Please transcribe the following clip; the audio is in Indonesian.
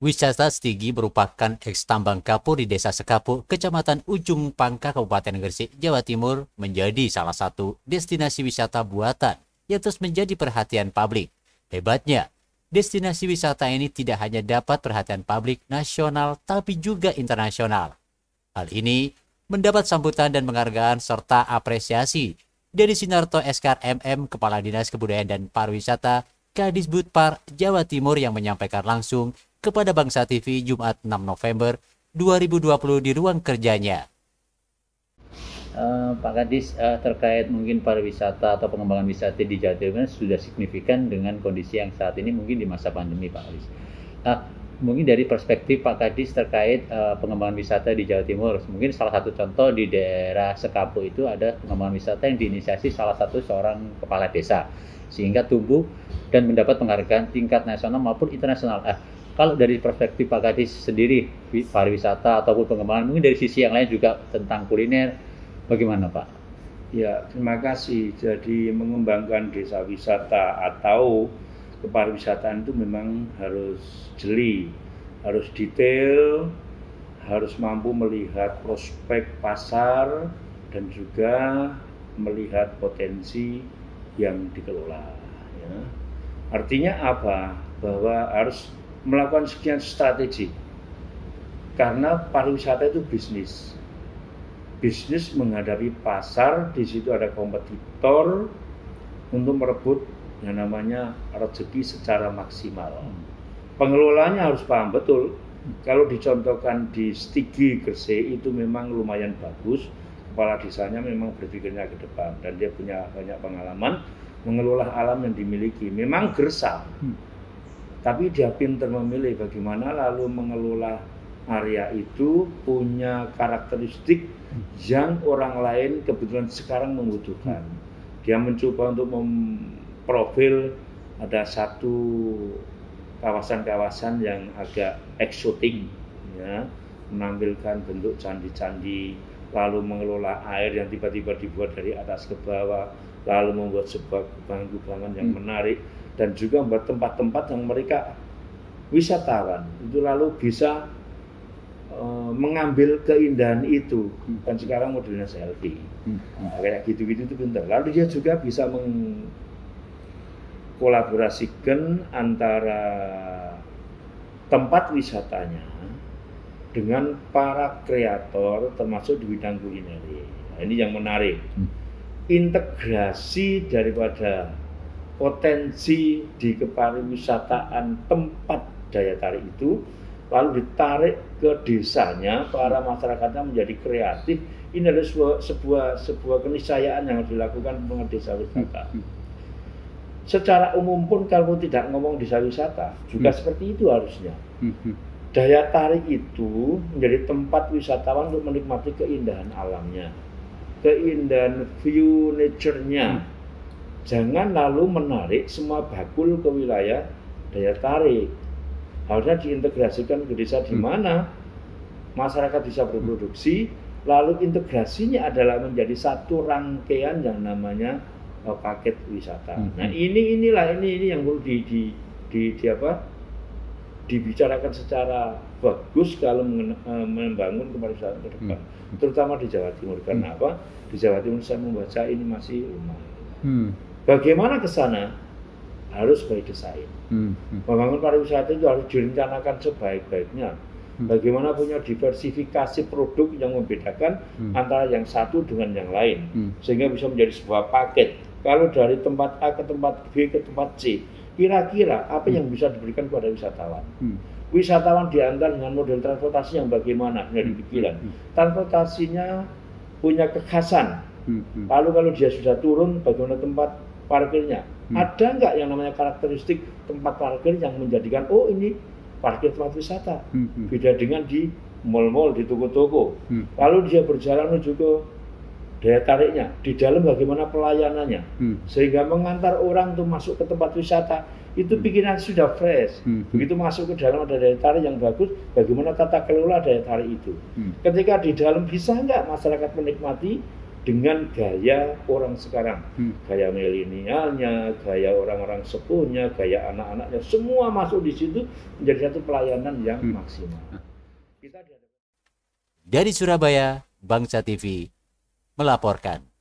Wisata Stigi merupakan eks tambang kapur di Desa Sekapuk, Kecamatan Ujung Pangkah, Kabupaten Gresik, Jawa Timur, menjadi salah satu destinasi wisata buatan yang terus menjadi perhatian publik. Hebatnya, destinasi wisata ini tidak hanya dapat perhatian publik nasional, tapi juga internasional. Hal ini mendapat sambutan dan penghargaan serta apresiasi dari Sinarto Eskar MM, Kepala Dinas Kebudayaan dan Pariwisata, Kadisbudpar, Jawa Timur, yang menyampaikan langsung kepada Bangsa TV Jumat 6 November 2020 di ruang kerjanya. Pak Kadis, terkait mungkin pariwisata atau pengembangan wisata di Jawa Timur sudah signifikan dengan kondisi yang saat ini mungkin di masa pandemi, Pak Kadis. Mungkin dari perspektif Pak Kadis terkait pengembangan wisata di Jawa Timur, mungkin salah satu contoh di daerah Sekapuk itu ada pengembangan wisata yang diinisiasi salah satu seorang kepala desa, sehingga tumbuh dan mendapat penghargaan tingkat nasional maupun internasional. Kalau dari perspektif Pak Kadis sendiri, pariwisata ataupun pengembangan, mungkin dari sisi yang lain juga tentang kuliner, bagaimana Pak? Ya, terima kasih. Jadi mengembangkan desa wisata atau kepariwisataan itu memang harus jeli, harus detail, harus mampu melihat prospek pasar dan juga melihat potensi yang dikelola. Ya. Artinya apa? Bahwa harus melakukan sekian strategi, karena pariwisata itu bisnis menghadapi pasar. Di situ ada kompetitor untuk merebut yang namanya rezeki secara maksimal. Pengelolanya harus paham betul. Kalau dicontohkan di Stigi Gresik itu memang lumayan bagus, kepala desanya memang berpikirnya ke depan dan dia punya banyak pengalaman mengelola alam yang dimiliki. Memang gersang, tapi dia pintar memilih bagaimana lalu mengelola area itu, punya karakteristik yang orang lain kebetulan sekarang membutuhkan. Dia mencoba untuk memprofil ada satu kawasan-kawasan yang agak eksotik, ya, menampilkan bentuk candi-candi, lalu mengelola air yang tiba-tiba dibuat dari atas ke bawah, lalu membuat sebuah kubangan-kubangan yang menarik, dan juga membuat tempat-tempat yang mereka wisatawan itu lalu bisa mengambil keindahan itu. Kan sekarang modelnya selfie, kayak gitu-gitu itu pintar. Lalu dia juga bisa mengkolaborasikan antara tempat wisatanya dengan para kreator termasuk di bidang kuliner. Nah, ini yang menarik. Integrasi daripada potensi di kepariwisataan tempat daya tarik itu lalu ditarik ke desanya, para masyarakatnya menjadi kreatif. Ini adalah sebuah keniscayaan yang harus dilakukan dengan desa wisata. Secara umum pun kalau tidak ngomong desa wisata juga seperti itu harusnya. Daya tarik itu menjadi tempat wisatawan untuk menikmati keindahan alamnya, keindahan view nature-nya. Jangan lalu menarik semua bakul ke wilayah daya tarik. Harusnya diintegrasikan ke desa di mana masyarakat bisa berproduksi, lalu integrasinya adalah menjadi satu rangkaian yang namanya paket wisata. Nah, ini yang perlu dibicarakan secara bagus kalau membangun kepariwisataan ke depan, terutama di Jawa Timur. Karena apa? Di Jawa Timur saya membaca ini masih lumayan. Bagaimana ke sana? Harus by design. Membangun pariwisata itu harus direncanakan sebaik-baiknya. Bagaimana punya diversifikasi produk yang membedakan antara yang satu dengan yang lain, sehingga bisa menjadi sebuah paket. Kalau dari tempat A ke tempat B ke tempat C, kira-kira apa yang bisa diberikan kepada wisatawan? Wisatawan diantar dengan model transportasi yang bagaimana? Punya pikiran. Transportasinya punya kekhasan. Lalu kalau dia sudah turun, bagaimana tempat parkirnya? Ada nggak yang namanya karakteristik tempat parkir yang menjadikan ini parkir tempat wisata? Beda dengan di mal-mal, di toko-toko. Lalu dia berjalan menuju ke daya tariknya, di dalam bagaimana pelayanannya, sehingga mengantar orang untuk masuk ke tempat wisata itu pikiran sudah fresh. Begitu masuk ke dalam ada daya tarik yang bagus, bagaimana tata kelola daya tarik itu. Ketika di dalam bisa nggak masyarakat menikmati dengan gaya orang sekarang, gaya milenialnya, gaya orang-orang sepuhnya, gaya anak-anaknya, semua masuk di situ menjadi satu pelayanan yang maksimal. Dari Surabaya, Bangsa TV melaporkan.